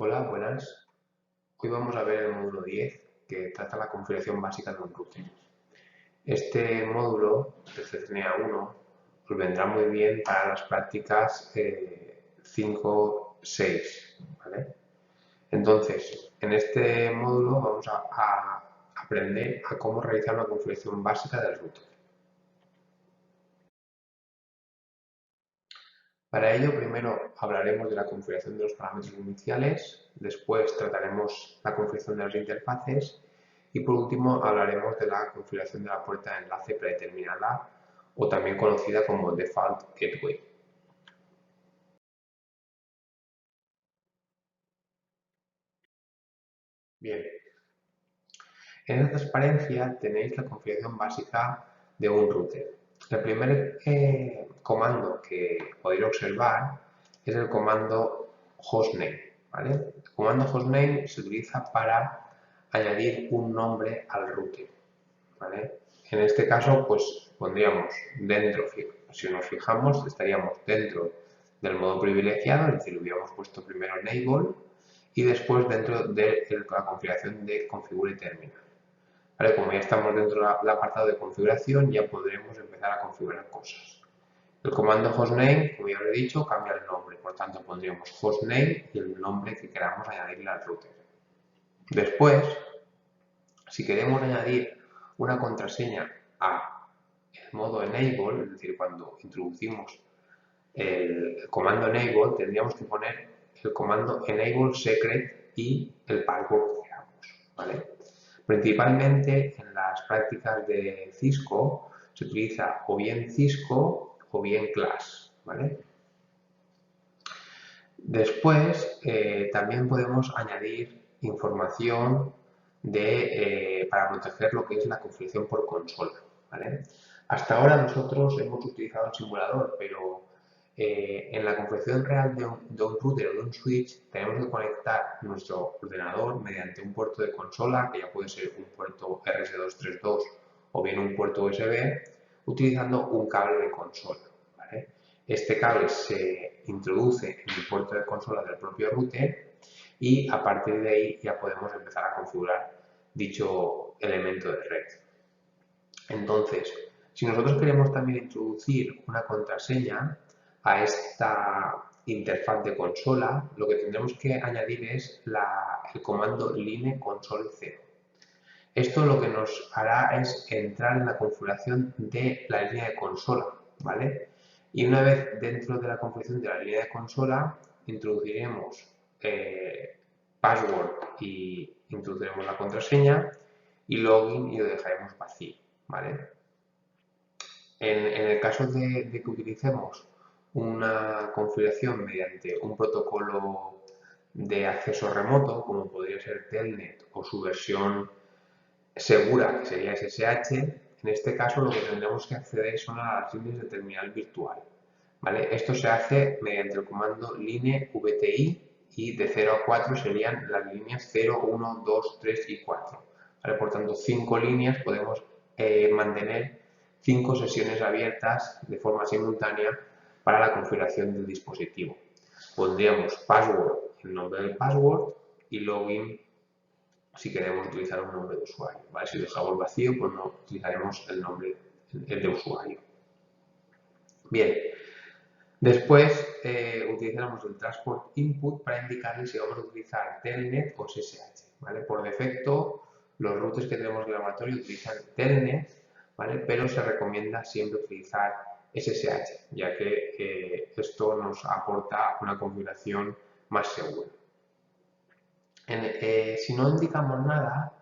Hola, buenas. Hoy vamos a ver el módulo 10 que trata la configuración básica de un router. Este módulo de CCNA 1 os vendrá muy bien para las prácticas 5-6, ¿vale? Entonces, en este módulo vamos a aprender a cómo realizar una configuración básica del router. Para ello, primero hablaremos de la configuración de los parámetros iniciales, después trataremos la configuración de las interfaces y por último hablaremos de la configuración de la puerta de enlace predeterminada o también conocida como Default Gateway. Bien, en esta transparencia tenéis la configuración básica de un router. El primer comando que podéis observar es el comando hostname, ¿vale? El comando hostname se utiliza para añadir un nombre al router, ¿vale? En este caso, pues pondríamos dentro, si nos fijamos, estaríamos dentro del modo privilegiado, es decir, hubiéramos puesto primero enable y después dentro de la configuración de configure terminal. ¿Vale? Como ya estamos dentro del apartado de configuración, ya podremos empezar a configurar cosas. El comando hostname, como ya os he dicho, cambia el nombre, por tanto pondríamos hostname y el nombre que queramos añadirle al router. Después, si queremos añadir una contraseña a el modo enable, es decir, cuando introducimos el comando enable, tendríamos que poner el comando enable secret y el password que queramos, ¿vale? Principalmente en las prácticas de Cisco se utiliza o bien Cisco o bien Class, ¿vale? Después también podemos añadir información para proteger lo que es la configuración por consola, ¿vale? Hasta ahora nosotros hemos utilizado el simulador, pero en la configuración real de un router o de un switch tenemos que conectar nuestro ordenador mediante un puerto de consola, que ya puede ser un puerto RS232 o bien un puerto USB, utilizando un cable de consola, ¿vale? Este cable se introduce en el puerto de consola del propio router y a partir de ahí ya podemos empezar a configurar dicho elemento de red. Entonces, si nosotros queremos también introducir una contraseña a esta interfaz de consola, lo que tendremos que añadir es el comando line console 0. Esto lo que nos hará es entrar en la configuración de la línea de consola, ¿vale? Y una vez dentro de la configuración de la línea de consola, introduciremos password y introduciremos la contraseña y login y lo dejaremos vacío, ¿vale? En el caso de que utilicemos una configuración mediante un protocolo de acceso remoto, como podría ser Telnet o su versión segura, que sería SSH, en este caso lo que tendremos que acceder son a las líneas de terminal virtual, ¿vale? Esto se hace mediante el comando line VTI y de 0 a 4 serían las líneas 0, 1, 2, 3 y 4. ¿Vale? Por tanto, 5 líneas podemos mantener 5 sesiones abiertas de forma simultánea para la configuración del dispositivo. Pondríamos password en nombre del password y login si queremos utilizar un nombre de usuario, ¿vale? Si lo dejamos vacío, pues no utilizaremos el nombre de usuario. Bien, después utilizaremos el transport input para indicarle si vamos a utilizar Telnet o SSH, ¿vale? Por defecto, los routers que tenemos en el laboratorio utilizan Telnet, ¿vale? Pero se recomienda siempre utilizar SSH, ya que esto nos aporta una configuración más segura. Si no indicamos nada,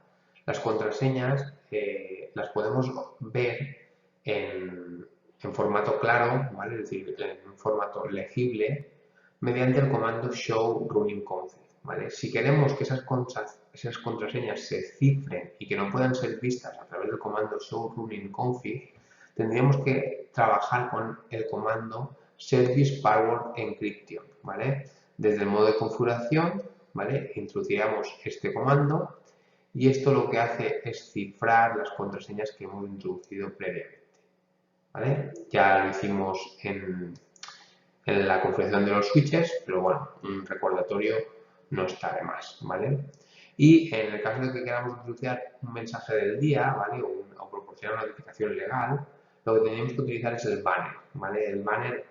las contraseñas las podemos ver en formato claro, ¿vale? Es decir, en un formato legible, mediante el comando show running config, ¿vale? Si queremos que esas contraseñas se cifren y que no puedan ser vistas a través del comando show running config, tendríamos que trabajar con el comando service password encryption, ¿vale? Desde el modo de configuración, ¿vale? Introduciríamos este comando y esto lo que hace es cifrar las contraseñas que hemos introducido previamente, ¿vale? Ya lo hicimos en la configuración de los switches, pero bueno, un recordatorio no está de más, ¿vale? Y en el caso de que queramos utilizar un mensaje del día, ¿vale? O proporcionar una notificación legal, lo que tenemos que utilizar es el banner, ¿vale? El banner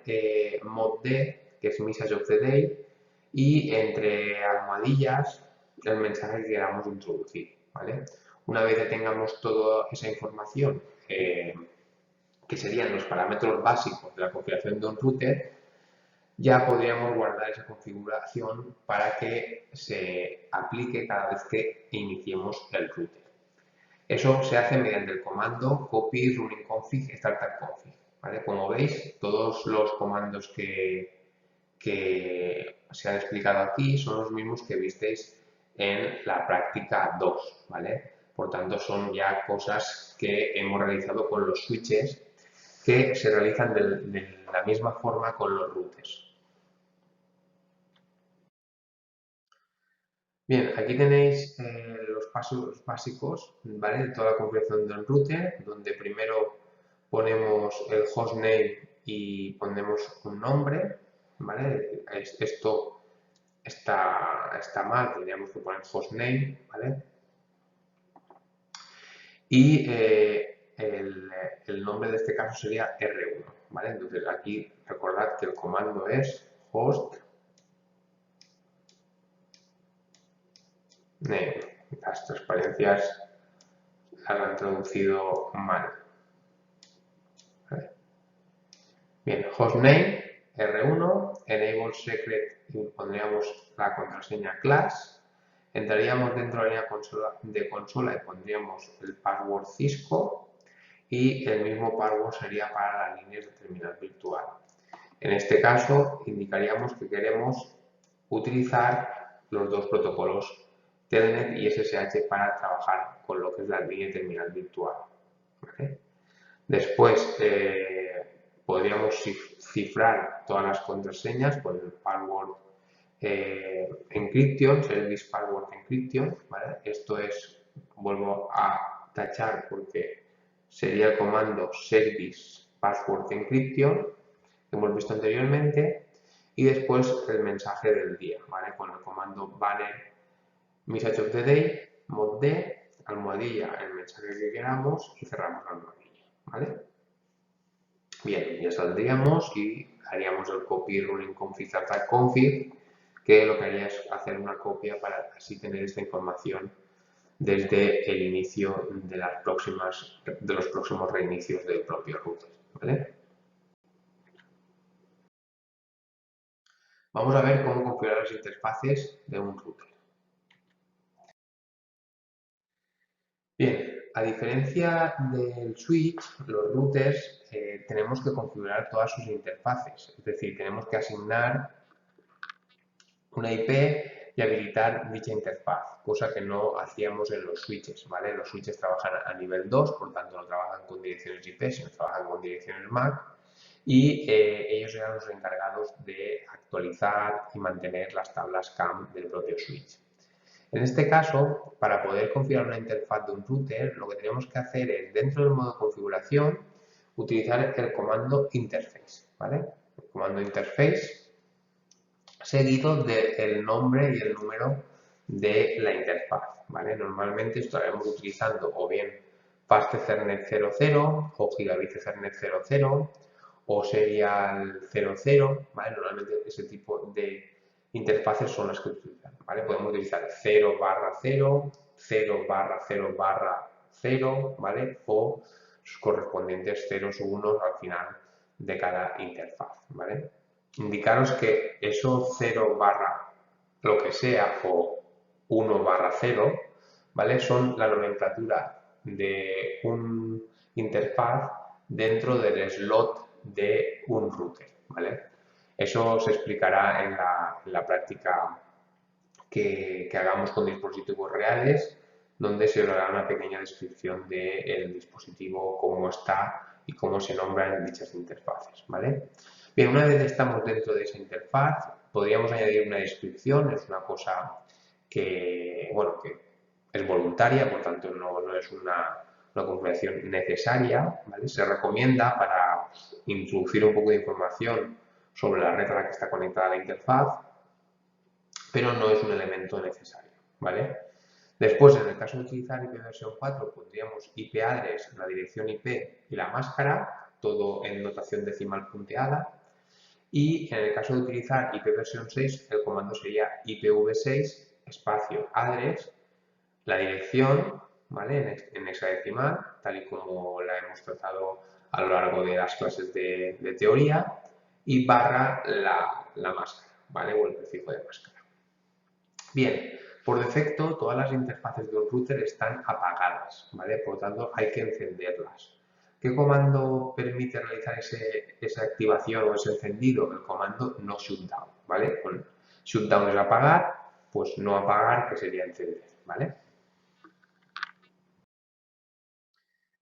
mod D, que es Message of the Day, y entre almohadillas el mensaje que queramos introducir, ¿vale? Una vez que tengamos toda esa información, que serían los parámetros básicos de la configuración de un router, ya podríamos guardar esa configuración para que se aplique cada vez que iniciemos el router. Eso se hace mediante el comando copy running config startup config, ¿vale? Como veis, todos los comandos que se han explicado aquí son los mismos que visteis en la práctica 2, ¿vale? Por tanto, son ya cosas que hemos realizado con los switches que se realizan de la misma forma con los routers. Bien, aquí tenéis los pasos básicos, ¿vale? De toda la configuración del router, donde primero ponemos el hostname y ponemos un nombre, ¿vale? Esto está mal, tendríamos que poner hostname, ¿vale? Y el nombre de este caso sería R1, ¿vale? Entonces aquí recordad que el comando es hostname. Las transparencias las han traducido mal. ¿Vale? Bien, hostname R1, enable secret y pondríamos la contraseña class. Entraríamos dentro de la línea de consola y pondríamos el password Cisco y el mismo password sería para las líneas de terminal virtual. En este caso indicaríamos que queremos utilizar los dos protocolos Telnet y SSH para trabajar con lo que es la línea de terminal virtual. ¿Vale? Después podríamos cifrar todas las contraseñas con el password encryption, service password encryption, ¿vale? Esto es, vuelvo a tachar porque sería el comando service password encryption que hemos visto anteriormente y después el mensaje del día, ¿vale? Con el comando banner message of the day, mod D, almohadilla, el mensaje que queramos y cerramos la almohadilla, ¿vale? Bien, ya saldríamos y haríamos el copy running config startup config, que lo que haría es hacer una copia para así tener esta información desde el inicio de los próximos reinicios del propio router, ¿vale? Vamos a ver cómo configurar las interfaces de un router. Bien, a diferencia del switch, los routers tenemos que configurar todas sus interfaces, es decir, tenemos que asignar una IP y habilitar dicha interfaz, cosa que no hacíamos en los switches, ¿vale? Los switches trabajan a nivel 2, por tanto no trabajan con direcciones IP, sino trabajan con direcciones MAC y ellos eran los encargados de actualizar y mantener las tablas CAM del propio switch. En este caso, para poder configurar una interfaz de un router, lo que tenemos que hacer es, dentro del modo configuración, utilizar el comando interface, ¿vale? El comando interface seguido del nombre y el número de la interfaz, ¿vale? Normalmente estaremos utilizando o bien Fast Ethernet 00 o Gigabit Ethernet 00 o Serial 00, ¿vale? Normalmente ese tipo de interfaces son las que utilizan, ¿vale? Podemos utilizar 0/0, 0/0/0, ¿vale? O sus correspondientes ceros o unos al final de cada interfaz, ¿vale? Indicaros que esos 0 barra lo que sea o 1/0, ¿vale? Son la nomenclatura de un interfaz dentro del slot de un router, ¿vale? Eso se explicará en la práctica que hagamos con dispositivos reales, donde se os dará una pequeña descripción del dispositivo, cómo está y cómo se nombran dichas interfaces, ¿vale? Bien, una vez estamos dentro de esa interfaz, podríamos añadir una descripción, es una cosa que, bueno, que es voluntaria, por tanto no es una configuración necesaria, ¿vale? Se recomienda para introducir un poco de información sobre la red a la que está conectada la interfaz, pero no es un elemento necesario, ¿vale? Después, en el caso de utilizar IP versión 4, pondríamos IP address, la dirección IP y la máscara, todo en notación decimal punteada. Y en el caso de utilizar IP versión 6, el comando sería IPv6 espacio address, la dirección, ¿vale? En hexadecimal, tal y como la hemos tratado a lo largo de las clases de teoría, y barra la máscara, ¿vale? O el prefijo de máscara. Bien, por defecto todas las interfaces de un router están apagadas, ¿vale? Por lo tanto hay que encenderlas. ¿Qué comando permite realizar esa activación o ese encendido? El comando no shutdown, ¿vale? Con shutdown es apagar, pues no apagar, que sería encender, ¿vale?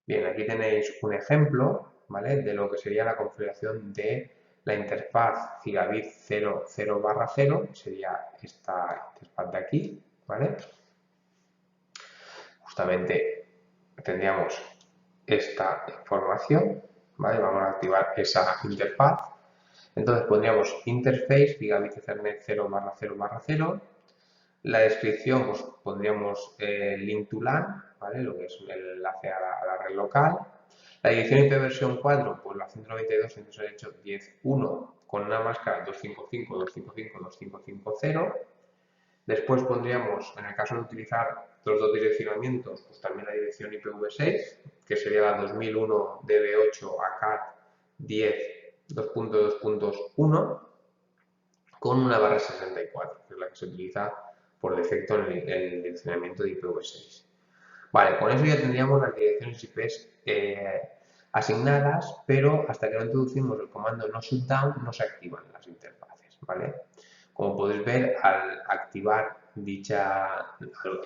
Bien, aquí tenéis un ejemplo, ¿vale? De lo que sería la configuración de la interfaz gigabit 00/0, sería esta interfaz de aquí, ¿vale? Justamente tendríamos esta información, ¿vale? Vamos a activar esa interfaz. Entonces pondríamos interface gigabit ethernet 0/0/0. La descripción, pues pondríamos link to LAN, ¿vale? Lo que es el enlace a la red local. La dirección IP versión 4, pues la 192.168.10.1 con una máscara 255.255.255.0. Después pondríamos, en el caso de utilizar los dos direccionamientos, pues también la dirección IPv6, que sería la 2001 DB8 ACAT 10.2.2.1 con una barra 64, que es la que se utiliza por defecto en el direccionamiento de IPv6. Vale, con eso ya tendríamos las direcciones IP asignadas, pero hasta que no introducimos el comando no shutdown no se activan las interfaces, ¿vale? Como podéis ver, al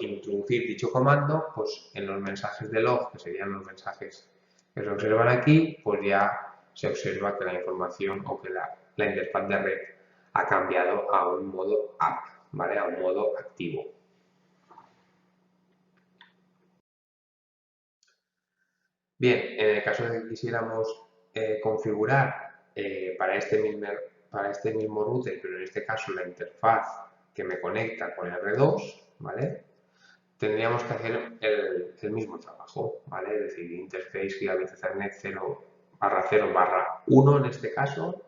introducir dicho comando, pues en los mensajes de log, que serían los mensajes que se observan aquí, pues ya se observa que la información o que la interfaz de red ha cambiado a un modo app, ¿vale? A un modo activo. Bien, en el caso de que quisiéramos configurar para este mismo router, pero en este caso la interfaz que me conecta con R2, ¿vale? Tendríamos que hacer el mismo trabajo, ¿vale? Es decir, interface gigabit ethernet 0/0/1 en este caso.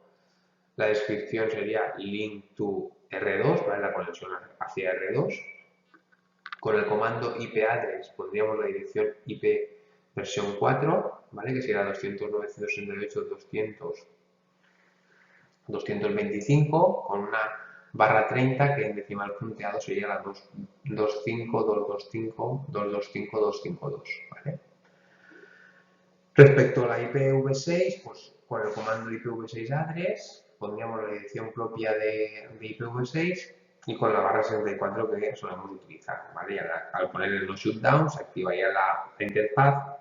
La descripción sería link to R2, ¿vale? La conexión hacia R2. Con el comando IP address pondríamos la dirección IP versión 4, ¿vale? Que sería 200.968.200.225 con una barra 30 que en decimal punteado sería la 225.225.225.252, ¿vale? Respecto a la IPv6, pues con el comando IPv6 address pondríamos la dirección propia de IPv6 y con la barra 64 que solemos utilizar, ¿vale? Y al poner el no shutdown se activaría la interfaz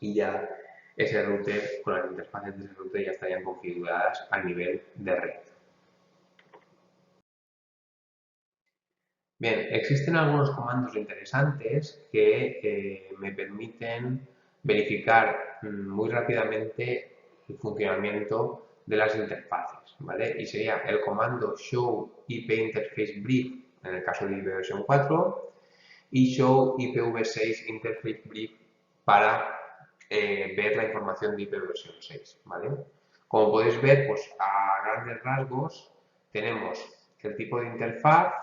y ya ese router, con las interfaces de ese router ya estarían configuradas a nivel de red. Bien, existen algunos comandos interesantes que me permiten verificar muy rápidamente el funcionamiento de las interfaces, ¿vale? Y sería el comando show IP interface brief en el caso de IPv 4 y show IPv6 interface brief para ver la información de IPv6, ¿vale? Como podéis ver, pues a grandes rasgos tenemos el tipo de interfaz,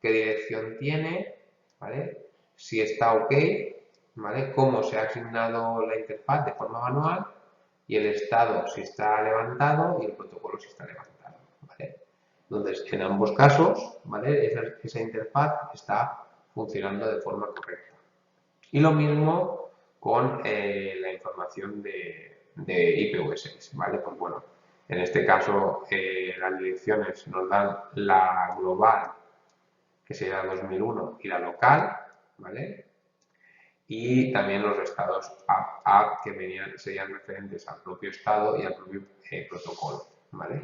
qué dirección tiene, ¿vale? Si está OK, ¿vale? Cómo se ha asignado la interfaz de forma manual y el estado si está levantado y el protocolo si está levantado, ¿vale? Entonces, en ambos casos, ¿vale? Esa interfaz está funcionando de forma correcta. Y lo mismo con la información de IPv6, ¿vale? Pues bueno, en este caso las direcciones nos dan la global, que sería 2001, y la local, ¿vale? Y también los estados app que serían referentes al propio estado y al propio protocolo, ¿vale?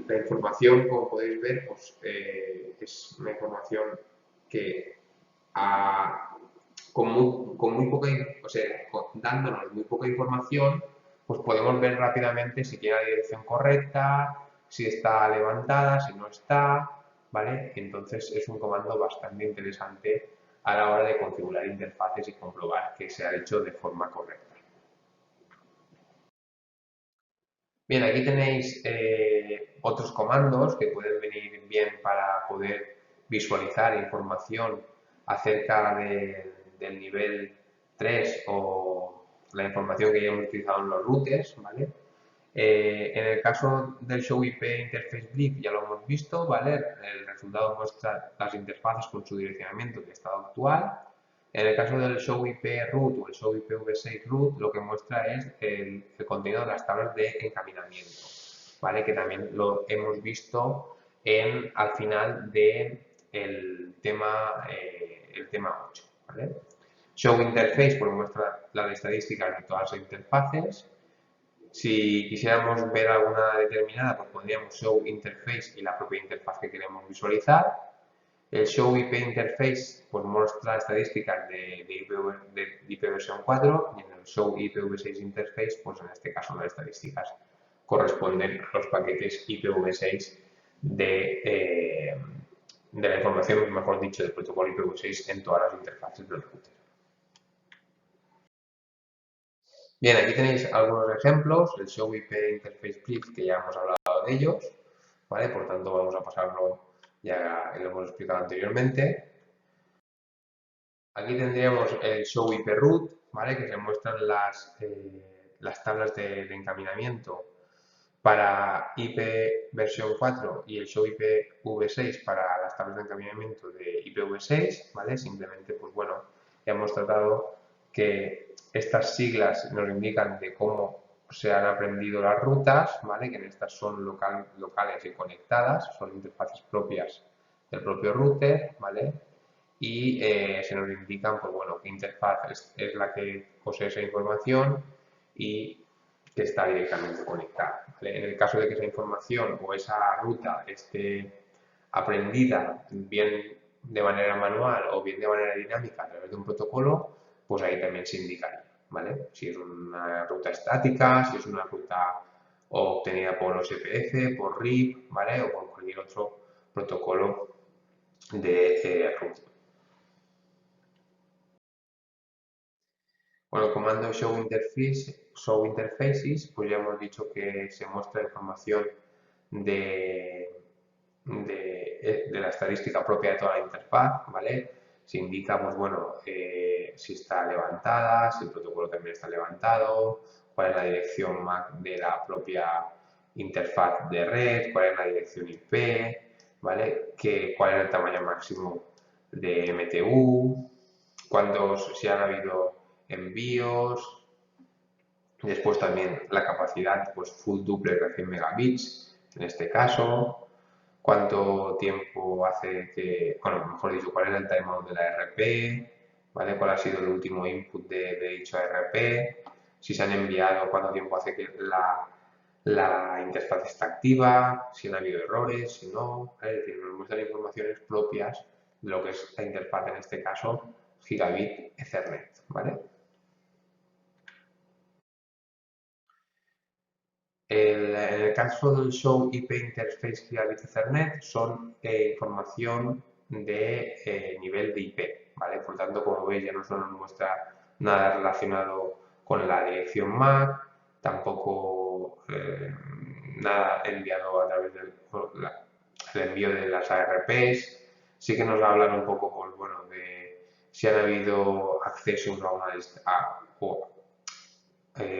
La información, como podéis ver, pues, es una información que con muy poca, o sea, dándonos muy poca información, pues podemos ver rápidamente si tiene la dirección correcta, si está levantada, si no está, ¿vale? Entonces es un comando bastante interesante a la hora de configurar interfaces y comprobar que se ha hecho de forma correcta. Bien, aquí tenéis otros comandos que pueden venir bien para poder visualizar información acerca del nivel 3 o la información que ya hemos utilizado en los routers, ¿vale? En el caso del Show IP Interface Brief ya lo hemos visto, ¿vale? El resultado muestra las interfaces con su direccionamiento y estado actual. En el caso del Show IP Root o el Show IPv6 Root, lo que muestra es el contenido de las tablas de encaminamiento, ¿vale? Que también lo hemos visto al final del tema, el tema 8, ¿vale? Show Interface pues muestra las estadísticas de todas las interfaces. Si quisiéramos ver alguna determinada, pues pondríamos Show Interface y la propia interfaz que queremos visualizar. El Show IP Interface pues muestra estadísticas de IPv4 y en el Show IPv6 Interface, pues en este caso las estadísticas corresponden a los paquetes IPv6 de la información, mejor dicho, del protocolo IPv6 en todas las interfaces del router. Bien, aquí tenéis algunos ejemplos, el Show IP Interface Brief, que ya hemos hablado de ellos, ¿vale? Por tanto, vamos a pasarlo, ya lo hemos explicado anteriormente. Aquí tendríamos el Show IP Root, ¿vale? Que se muestran las tablas de encaminamiento para IP versión 4 y el Show IPv6 para las tablas de encaminamiento de IPv6, ¿vale? Simplemente, pues bueno, ya hemos tratado que estas siglas nos indican de cómo se han aprendido las rutas, ¿vale? Que en estas son locales y conectadas, son interfaces propias del propio router, ¿vale? Y se nos indican, pues bueno, qué interfaz es la que posee esa información y que está directamente conectada, ¿vale? En el caso de que esa información o esa ruta esté aprendida bien de manera manual o bien de manera dinámica a través de un protocolo, pues ahí también se indicaría, ¿vale? Si es una ruta estática, si es una ruta obtenida por OSPF, por RIP, ¿vale? O por cualquier otro protocolo de routing. Bueno, el comando show interfaces, pues ya hemos dicho que se muestra información de, de la estadística propia de toda la interfaz, ¿vale? Se indica, pues bueno, si está levantada, si el protocolo también está levantado, cuál es la dirección MAC de la propia interfaz de red, cuál es la dirección IP, ¿vale? Cuál es el tamaño máximo de MTU, si han habido envíos, después también la capacidad pues full duplex de 100 megabits, en este caso, cuánto tiempo hace que, bueno, mejor dicho, cuál es el timeout de la RP, ¿vale? Cuál ha sido el último input de dicho RP, si se han enviado, cuánto tiempo hace que la interfaz está activa, si han habido errores, si no, ¿vale? Es decir, nos muestran informaciones propias de lo que es la interfaz, en este caso, Gigabit Ethernet, ¿vale? En el caso del Show IP Interface Gigabit Ethernet son información de nivel de IP, ¿vale? Por tanto, como veis, ya no solo nos muestra nada relacionado con la dirección MAC, tampoco nada enviado a través del envío de las ARPs. Sí que nos hablan un poco, pues, bueno, de si han habido accesos a una lista,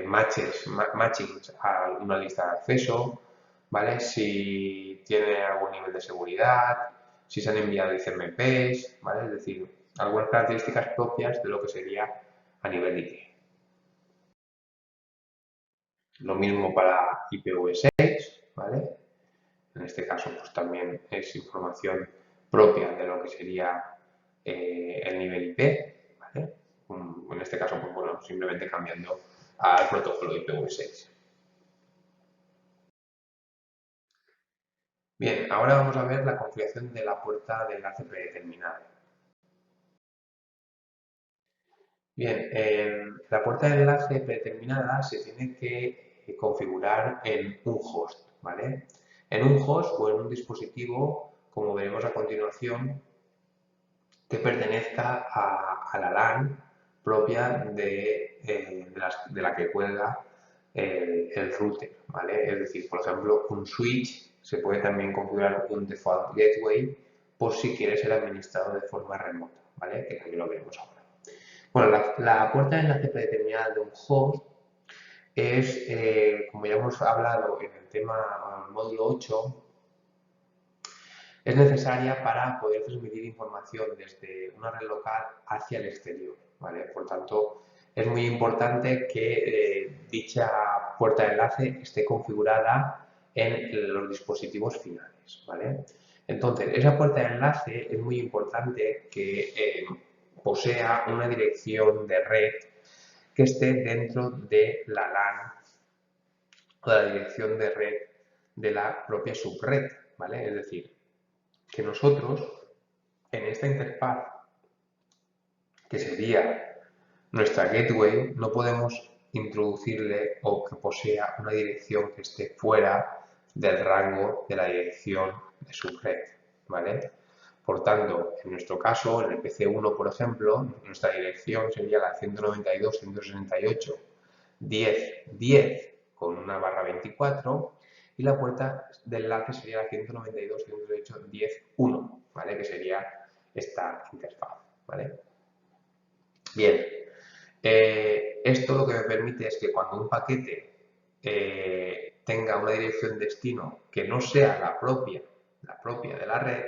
matchings a una lista de acceso, ¿vale? Si tiene algún nivel de seguridad, si se han enviado ICMPs, ¿vale? Es decir, algunas características propias de lo que sería a nivel de IP. Lo mismo para IPv6, ¿vale? En este caso, pues también es información propia de lo que sería el nivel IP, ¿vale? En este caso, pues bueno, simplemente cambiando al protocolo IPv6. Bien, ahora vamos a ver la configuración de la puerta de enlace predeterminada. Bien, la puerta de enlace predeterminada se tiene que configurar en un host, ¿vale? en un host o en un dispositivo, como veremos a continuación, que pertenezca a la LAN propia de la que cuelga el router, ¿vale? Es decir, por ejemplo, un switch se puede también configurar un default gateway por si quiere ser administrado de forma remota, ¿vale? Que también lo veremos ahora. Bueno, la puerta de enlace predeterminada de un host es, como ya hemos hablado en el tema, en el módulo 8, es necesaria para poder transmitir información desde una red local hacia el exterior, ¿vale? Por tanto, es muy importante que dicha puerta de enlace esté configurada en los dispositivos finales, ¿vale? Entonces, esa puerta de enlace es muy importante que posea una dirección de red que esté dentro de la LAN o de la dirección de red de la propia subred, ¿vale? Es decir, que nosotros en esta interfaz, que sería nuestra gateway, no podemos introducirle o que posea una dirección que esté fuera del rango de la dirección de subred, ¿vale? Por tanto, en nuestro caso, en el PC1, por ejemplo, nuestra dirección sería la 192.168.10.10 con una barra 24 y la puerta de enlace sería la 192.168.10.1, ¿vale? Que sería esta interfaz, ¿vale? Bien, esto lo que me permite es que cuando un paquete tenga una dirección destino que no sea la propia de la red,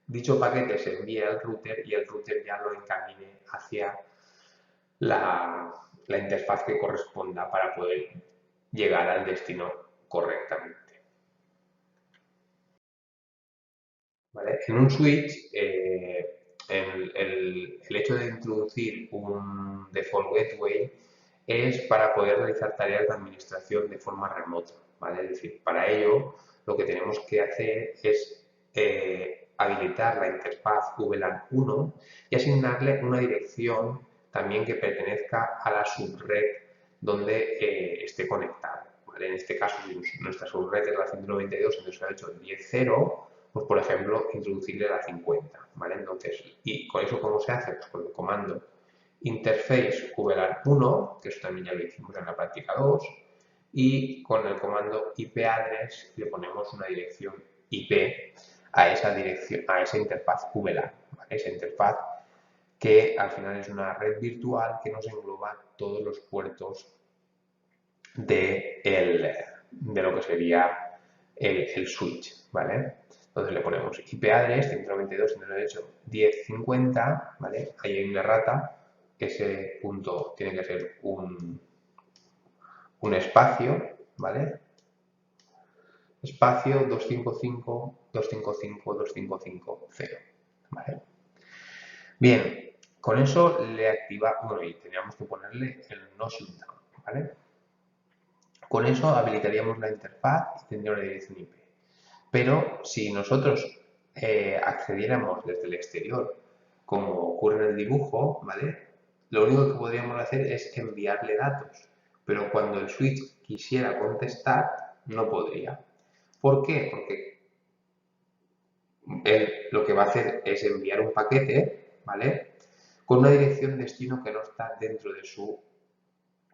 dicho paquete se envía al router y el router ya lo encamine hacia la interfaz que corresponda para poder llegar al destino correctamente. ¿Vale? En un switch, el hecho de introducir un default gateway es para poder realizar tareas de administración de forma remota, ¿vale? Es decir, para ello lo que tenemos que hacer es habilitar la interfaz VLAN 1 y asignarle una dirección también que pertenezca a la subred donde esté conectado, ¿vale? En este caso, si nuestra subred es la 192.168.10.0, pues por ejemplo, introducirle la 50, ¿vale? Entonces, ¿y con eso cómo se hace? Pues con el comando interface VLAN 1, que eso también ya lo hicimos en la práctica 2, y con el comando IPaddress le ponemos una dirección IP a esa interfaz VLAN, ¿vale? Esa interfaz que al final es una red virtual que nos engloba todos los puertos de lo que sería el switch, ¿vale? Entonces le ponemos IP address 192.168.10.50, ¿vale? Ahí hay una errata, ese punto tiene que ser un espacio, ¿vale? Espacio 255.255.255.0, ¿vale? Bien, con eso le activamos, bueno, y teníamos que ponerle el no shutdown, ¿vale? Con eso habilitaríamos la interfaz y tendría una dirección IP. Pero si nosotros accediéramos desde el exterior, como ocurre en el dibujo, ¿vale? Lo único que podríamos hacer es enviarle datos, pero cuando el switch quisiera contestar, no podría. ¿Por qué? Porque él lo que va a hacer es enviar un paquete, ¿vale? Con una dirección destino que no está dentro de su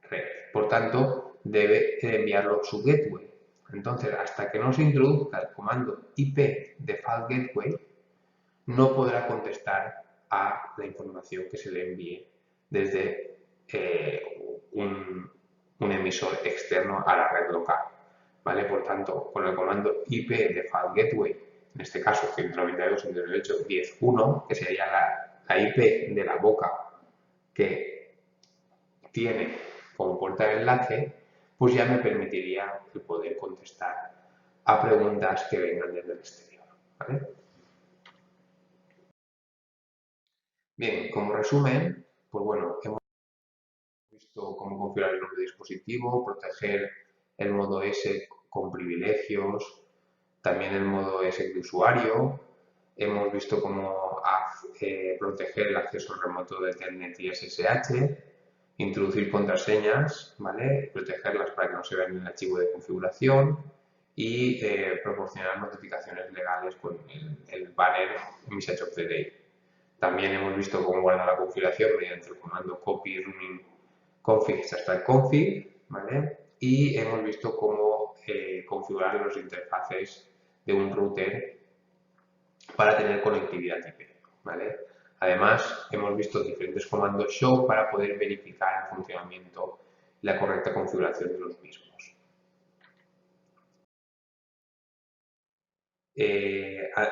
red. Por tanto, debe enviarlo a su gateway. Entonces, hasta que no se introduzca el comando IP default gateway, no podrá contestar a la información que se le envíe desde un emisor externo a la red local, ¿vale? Por tanto, con el comando IP default gateway, en este caso 192.168.10.1, que sería la IP de la boca que tiene como puerta de enlace, pues ya me permitiría el poder contestar a preguntas que vengan desde el exterior, ¿vale? Bien, como resumen, pues bueno, hemos visto cómo configurar el nombre de dispositivo, proteger el modo S con privilegios, también el modo S de usuario, hemos visto cómo proteger el acceso remoto de Telnet y SSH, introducir contraseñas, ¿vale? Protegerlas para que no se vean en el archivo de configuración, y proporcionar notificaciones legales con el banner Message of the Day. También hemos visto cómo guardar la configuración mediante el comando copy running config ¿vale? Y hemos visto cómo configurar los interfaces de un router para tener conectividad IP, ¿vale? Además, hemos visto diferentes comandos show para poder verificar el funcionamiento y la correcta configuración de los mismos.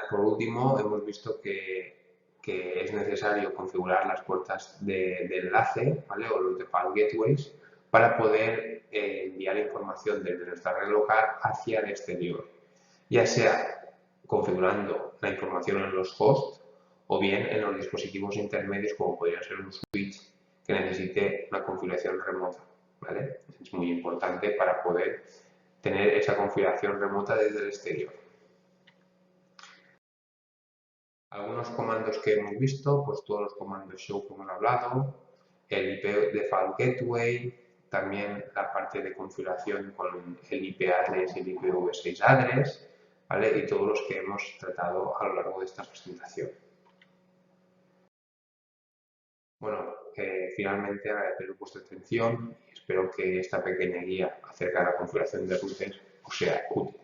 Por último, hemos visto que es necesario configurar las puertas de enlace, ¿vale? O los default gateways para poder enviar información desde nuestra red local hacia el exterior, ya sea configurando la información en los hosts o bien en los dispositivos intermedios como podría ser un switch que necesite una configuración remota, ¿vale? Es muy importante para poder tener esa configuración remota desde el exterior. Algunos comandos que hemos visto, pues todos los comandos show que hemos hablado, el IP default gateway, también la parte de configuración con el IP address y el IPv6 address, ¿vale? Y todos los que hemos tratado a lo largo de esta presentación. Bueno, finalmente agradecer vuestra atención y espero que esta pequeña guía acerca de la configuración de routers os sea útil.